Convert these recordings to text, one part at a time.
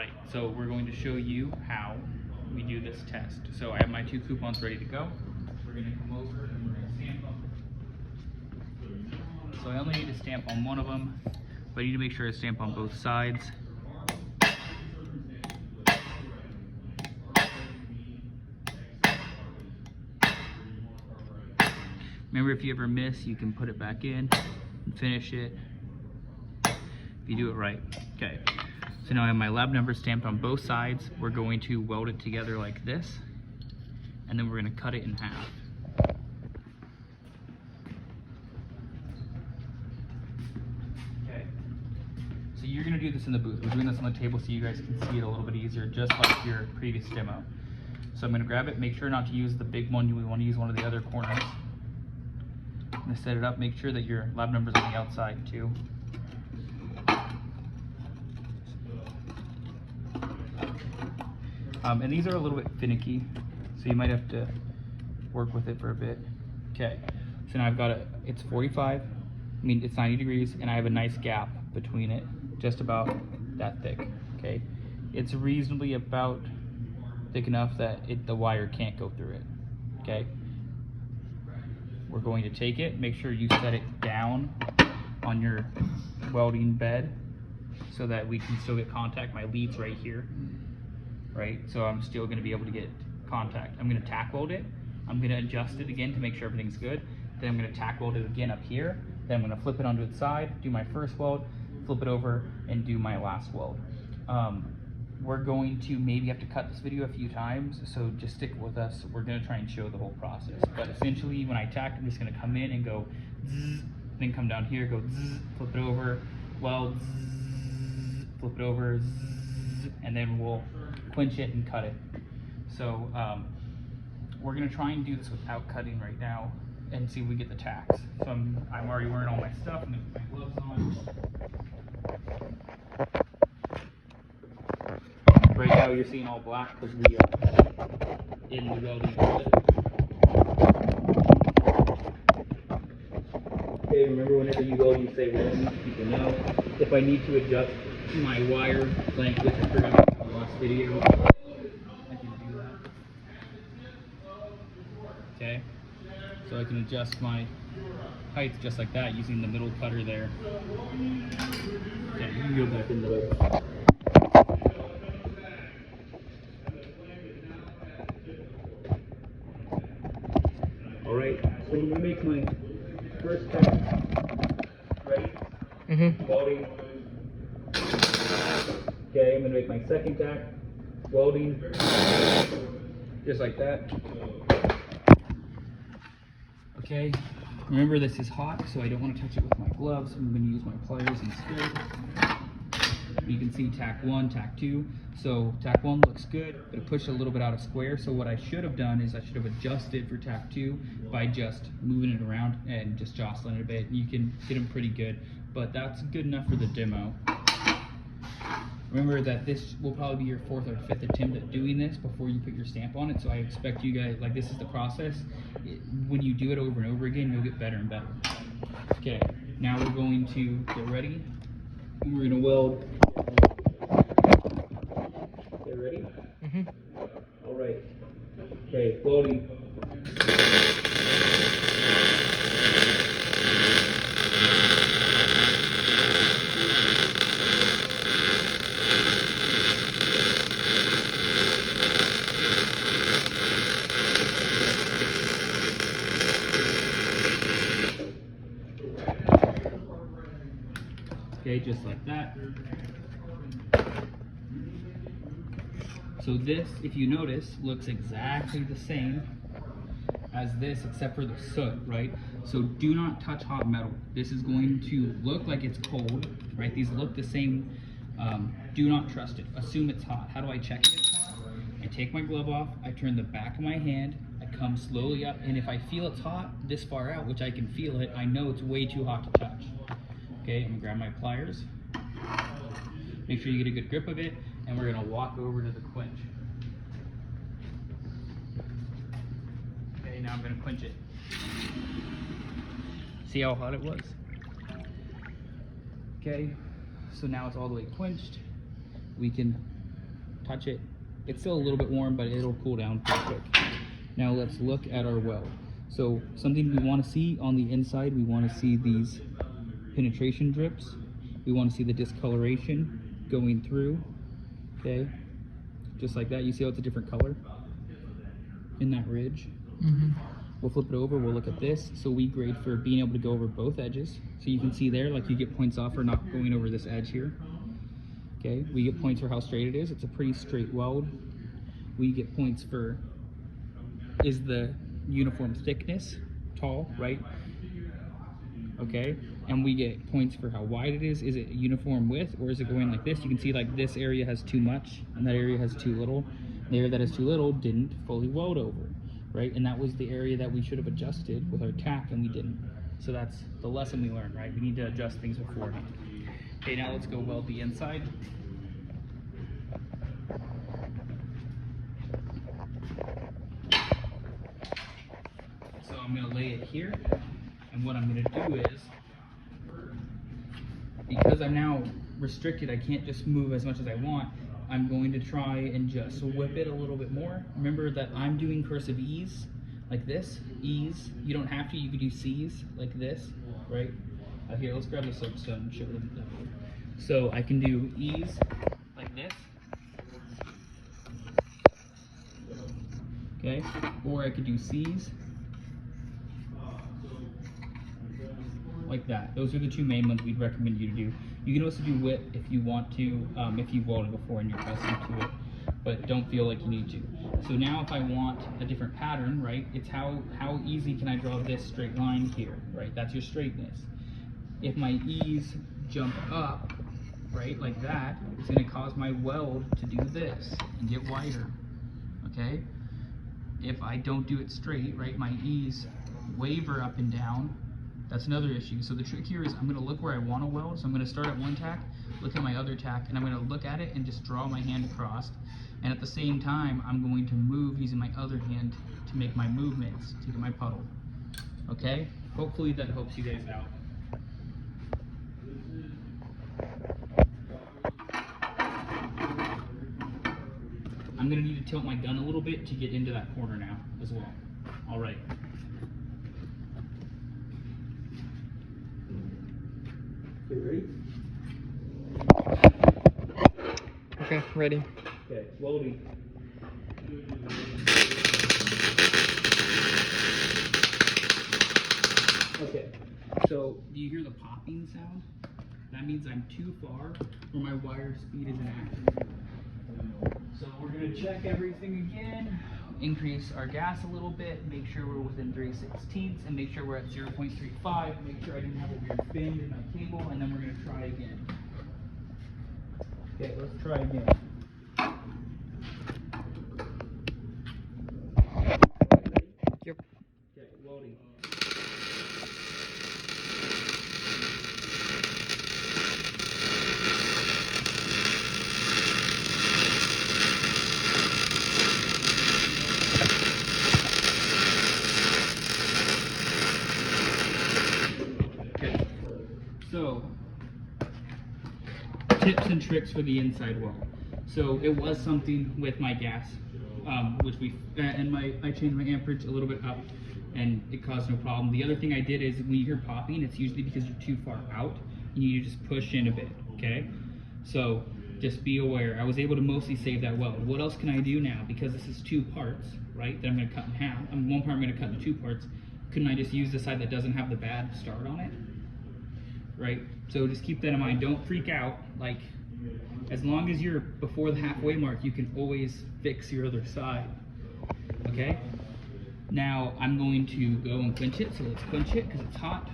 Alright, so we're going to show you how we do this test. So I have my 2 coupons ready to go. We're going to come over and we're going to stamp them. So I only need to stamp on one of them, but I need to make sure I stamp on both sides. Remember, if you ever miss, you can put it back in and finish it if you do it right. Okay, so now I have my lab number stamped on both sides. We're going to weld it together like this, and then we're going to cut it in half. Okay, so you're going to do this in the booth. We're doing this on the table so you guys can see it a little bit easier, just like your previous demo. So I'm going to grab it, make sure not to use the big one. You want to use one of the other corners. I'm going to set it up, make sure that your lab number's on the outside too. And these are a little bit finicky, so you might have to work with it for a bit. Okay, so now I've got it's 45, it's 90 degrees, and I have a nice gap between it, just about that thick, okay? It's reasonably about thick enough that the wire can't go through it, okay? We're going to take it, make sure you set it down on your welding bed so that we can still get contact. My lead's right here, right? So I'm still gonna be able to get contact. I'm gonna tack weld it. I'm gonna adjust it again to make sure everything's good. Then I'm gonna tack weld it again up here. Then I'm gonna flip it onto its side, do my first weld, flip it over, and do my last weld. We're going to maybe have to cut this video a few times, so just stick with us. We're gonna try and show the whole process. But essentially, when I tack, I'm just gonna come in and go zzz, then come down here, go zzz, flip it over, weld, zzz, flip it over, zzz, and then we'll quench it and cut it. So we're gonna try and do this without cutting right now and see if we get the tacks. So I'm already wearing all my stuff. I'm gonna put my gloves on. Right now you're seeing all black because we are in the welding test. Okay, remember whenever you weld, you say welding, people know. If I need to adjust my wire length, which I forgot in the last video, I can do that. Okay, so I can adjust my height just like that using the middle cutter there. Okay, you can go back in the way. Alright, so I'm going to make my first tack. Ready? Welding. Okay, I'm going to make my second tack. Welding. Just like that. Okay, remember this is hot, so I don't want to touch it with my gloves. I'm going to use my pliers instead. You can see tack 1, tack 2. So tack 1 looks good, but it pushed a little bit out of square. So what I should have done is I should have adjusted for tack 2 by just moving it around and just jostling it a bit. You can get them pretty good, but that's good enough for the demo. Remember that this will probably be your 4th or 5th attempt at doing this before you put your stamp on it. So I expect you guys, like, this is the process. When you do it over and over again, you'll get better and better. Okay, now we're going to get ready. And we're going to weld. Okay, ready? All right. Okay, welding. Okay, just like that. So this, if you notice, looks exactly the same as this except for the soot, right? So do not touch hot metal. This is going to look like it's cold, right? These look the same. Do not trust it. Assume it's hot. How do I check if it's hot? I take my glove off, I turn the back of my hand, I come slowly up, and if I feel it's hot this far out, which I can feel it, I know it's way too hot to touch. Okay, I'm gonna grab my pliers. Make sure you get a good grip of it, and we're gonna walk over to the quench. Okay, now I'm gonna quench it. See how hot it was? Okay, so now it's all the way quenched. We can touch it. It's still a little bit warm, but it'll cool down pretty quick. Now let's look at our weld. So something we want to see on the inside, we want to see these penetration drips. We want to see the discoloration going through, okay? Just like that. You see how it's a different color in that ridge? We'll flip it over, we'll look at this. So we grade for being able to go over both edges. So you can see there, like you get points off for not going over this edge here. Okay, we get points for how straight it is. It's a pretty straight weld. We get points for, is the uniform thickness tall, right? Okay, and we get points for how wide it is. Is it uniform width, or is it going like this? You can see like this area has too much and that area has too little. The area that has too little didn't fully weld over, right? And that was the area that we should have adjusted with our tack, and we didn't. So that's the lesson we learned, right? We need to adjust things beforehand. Okay, now let's go weld the inside. So I'm gonna lay it here, and what I'm gonna do is, because I'm now restricted, I can't just move as much as I want, I'm going to try and just whip it a little bit more. Remember that I'm doing cursive E's, like this, E's. You don't have to, you could do C's, like this, right? Here, let's grab the soapstone and show them. So I can do E's, like this. Okay, or I could do C's, like that. Those are the two main ones we'd recommend you to do. You can also do whip if you want to, if you've welded before and you're accustomed to it, but don't feel like you need to. So now if I want a different pattern, right, it's how easy can I draw this straight line here, right? That's your straightness. If my E's jump up, right, like that, it's gonna cause my weld to do this and get wider, okay? If I don't do it straight, right, my E's waver up and down, that's another issue. So the trick here is I'm going to look where I want to weld. So I'm going to start at one tack, look at my other tack, and I'm going to look at it and just draw my hand across. And at the same time, I'm going to move using my other hand to make my movements to get my puddle. Okay? Hopefully that helps you guys out. I'm going to need to tilt my gun a little bit to get into that corner now as well. All right. Ready? Okay, ready. Okay, welding. Okay, so do you hear the popping sound? That means I'm too far where my wire speed is inaccurate. So we're going to check everything again, increase our gas a little bit, make sure we're within 3/16, and make sure we're at 0.35, make sure I didn't have a weird bend in my cable, and then we're going to try again. Okay, let's try again. Yep. Okay, loading. So, tips and tricks for the inside weld. So it was something with my gas, which I changed my amperage a little bit up, and it caused no problem. The other thing I did is when you hear popping, it's usually because you're too far out. You need to just push in a bit, okay? So just be aware. I was able to mostly save that weld. What else can I do now? Because this is two parts, right, that I'm going to cut in half. One part I'm going to cut into two parts. Couldn't I just use the side that doesn't have the bad start on it? Right? So just keep that in mind. Don't freak out. Like, as long as you're before the halfway mark, you can always fix your other side. Okay? Now I'm going to go and clinch it. So let's clinch it because it's hot.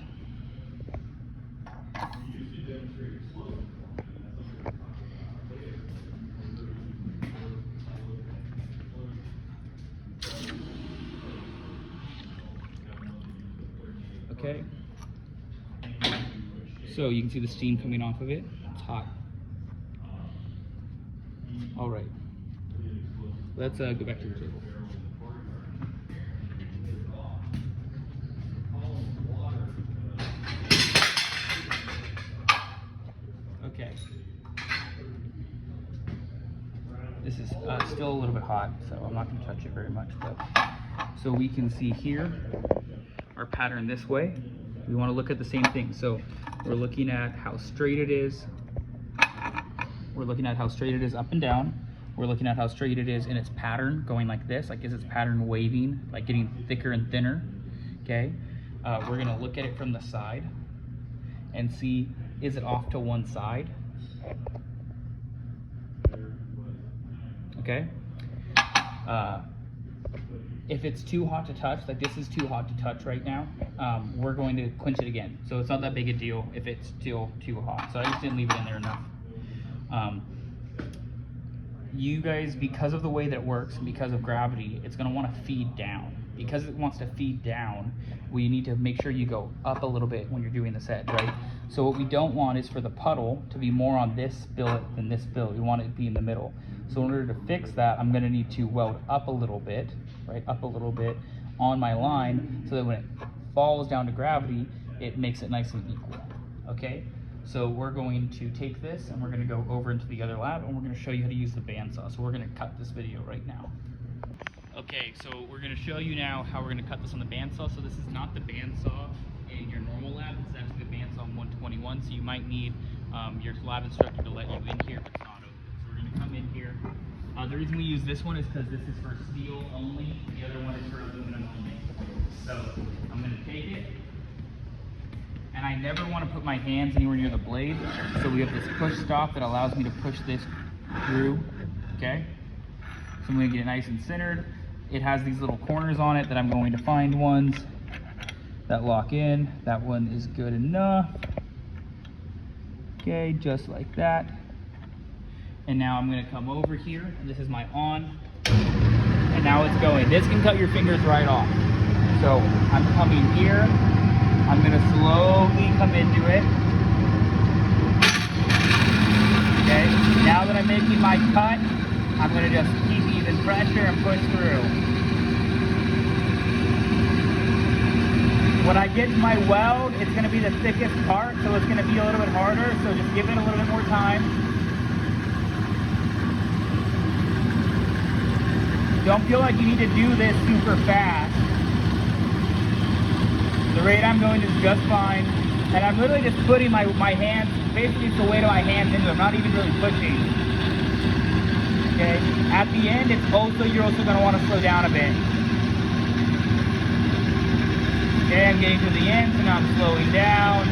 Okay. So you can see the steam coming off of it. It's hot. All right. Let's go back to the table. Okay. This is still a little bit hot, so I'm not going to touch it very much. But so we can see here our pattern this way. We want to look at the same thing. So we're looking at how straight it is. We're looking at how straight it is up and down. We're looking at how straight it is in its pattern, going like this. Like, is its pattern waving, like getting thicker and thinner? Okay. We're going to look at it from the side and see, is it off to one side? Okay. If it's too hot to touch, like this is too hot to touch right now, we're going to clinch it again. So it's not that big a deal if it's still too hot. So I just didn't leave it in there enough. You guys, because of the way that it works and because of gravity, it's going to want to feed down. Because it wants to feed down, we need to make sure you go up a little bit when you're doing this edge, right? So what we don't want is for the puddle to be more on this billet than this billet. We want it to be in the middle. So in order to fix that, I'm going to need to weld up a little bit, right? Up a little bit on my line so that when it falls down to gravity, it makes it nice and equal, okay? So we're going to take this and we're going to go over into the other lab and we're going to show you how to use the bandsaw. So we're going to cut this video right now. Okay, so we're going to show you now how we're going to cut this on the bandsaw. So this is not the bandsaw in your normal lab. This is actually the bandsaw 121. So you might need your lab instructor to let you in here if it's not open. So we're going to come in here. The reason we use this one is because this is for steel only. The other one is for aluminum only. So I'm going to take it. And I never want to put my hands anywhere near the blade. So we have this push stop that allows me to push this through, okay? So I'm going to get it nice and centered. It has these little corners on it that I'm going to find ones that lock in. That one is good enough. Okay, just like that. And now I'm going to come over here, and this is my on. And now it's going. This can cut your fingers right off. So I'm coming here. I'm going to slowly come into it. Okay, now that I'm making my cut, I'm going to just keep even pressure and push through. When I get to my weld, it's going to be the thickest part, so it's going to be a little bit harder, so just give it a little bit more time. Don't feel like you need to do this super fast. The rate I'm going is just fine, and I'm literally just putting my hands, basically it's the weight of my hands into it. I'm not even really pushing. Okay, at the end, you're also going to want to slow down a bit. Okay, I'm getting to the end, so now I'm slowing down.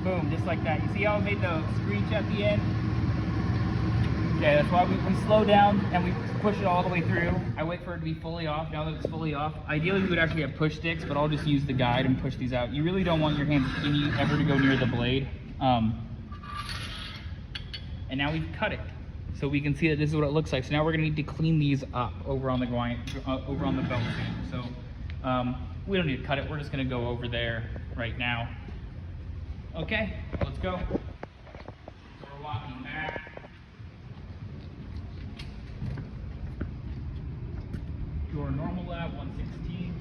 Boom, just like that. You see how I made the screech at the end? Okay, that's why we slow down and we push it all the way through. I wait for it to be fully off. Now that it's fully off, ideally we would actually have push sticks, but I'll just use the guide and push these out. You really don't want your hands ever to go near the blade. And now we've cut it, so we can see that this is what it looks like. So now we're gonna need to clean these up over on the belt stand. So we don't need to cut it. We're just gonna go over there right now. Okay, let's go. So we're walking back. Your normal lab 116.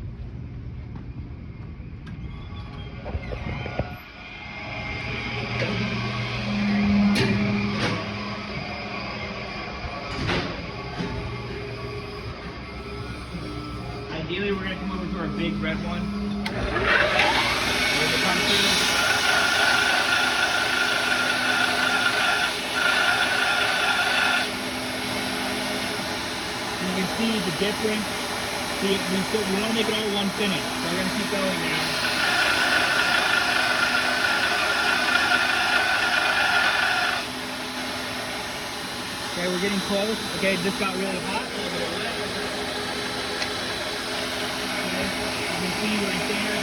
Ideally, we're going to come over to our big red one. Where's it come to? You can see the difference. See, we want to make it all one finish. So we're going to keep going now. Okay, we're getting close. Okay, this got really hot. Okay, you can see right there.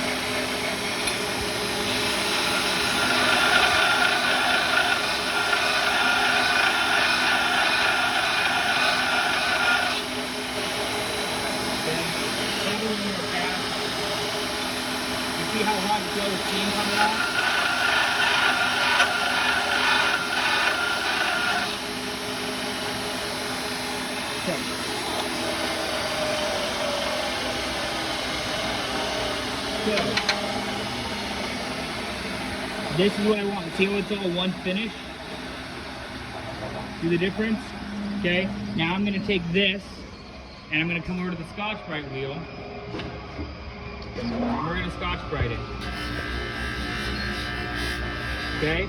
See how hot you feel the steam coming out? Okay. Good. This is what I want. See how it's all one finish? See the difference? Okay, now I'm gonna take this and I'm gonna come over to the Scotch-Brite wheel. And we're gonna Scotch-Brite it. Okay?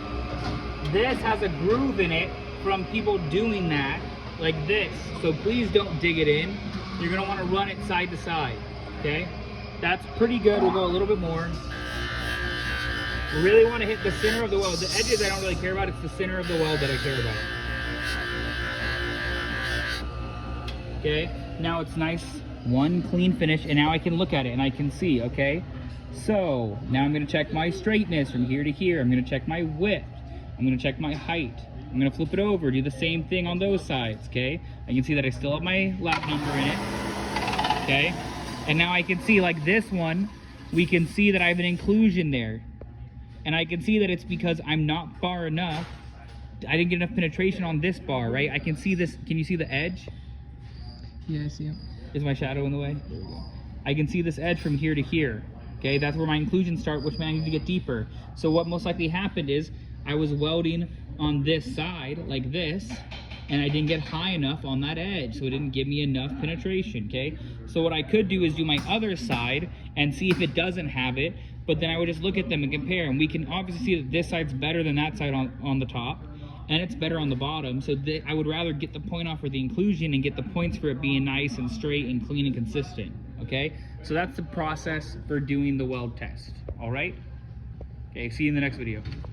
This has a groove in it from people doing that, like this. So please don't dig it in. You're gonna wanna run it side to side, okay? That's pretty good. We'll go a little bit more. We really wanna hit the center of the weld. The edges I don't really care about, it's the center of the weld that I care about. Okay, now it's nice, one clean finish, and now I can look at it and I can see, okay? So, now I'm gonna check my straightness from here to here. I'm gonna check my width. I'm gonna check my height. I'm gonna flip it over, do the same thing on those sides, okay? I can see that I still have my lap number in it, okay? And now I can see, like this one, we can see that I have an inclusion there. And I can see that it's because I'm not far enough. I didn't get enough penetration on this bar, right? I can see this, can you see the edge? Yeah, I see it. Is my shadow in the way? There we go. I can see this edge from here to here. Okay, that's where my inclusions start, which means I need to get deeper. So what most likely happened is I was welding on this side, like this, and I didn't get high enough on that edge, so it didn't give me enough penetration, okay? So what I could do is do my other side and see if it doesn't have it, but then I would just look at them and compare, and we can obviously see that this side's better than that side on the top, and it's better on the bottom, so I would rather get the point off for the inclusion and get the points for it being nice and straight and clean and consistent, okay? So that's the process for doing the weld test, all right? Okay, see you in the next video.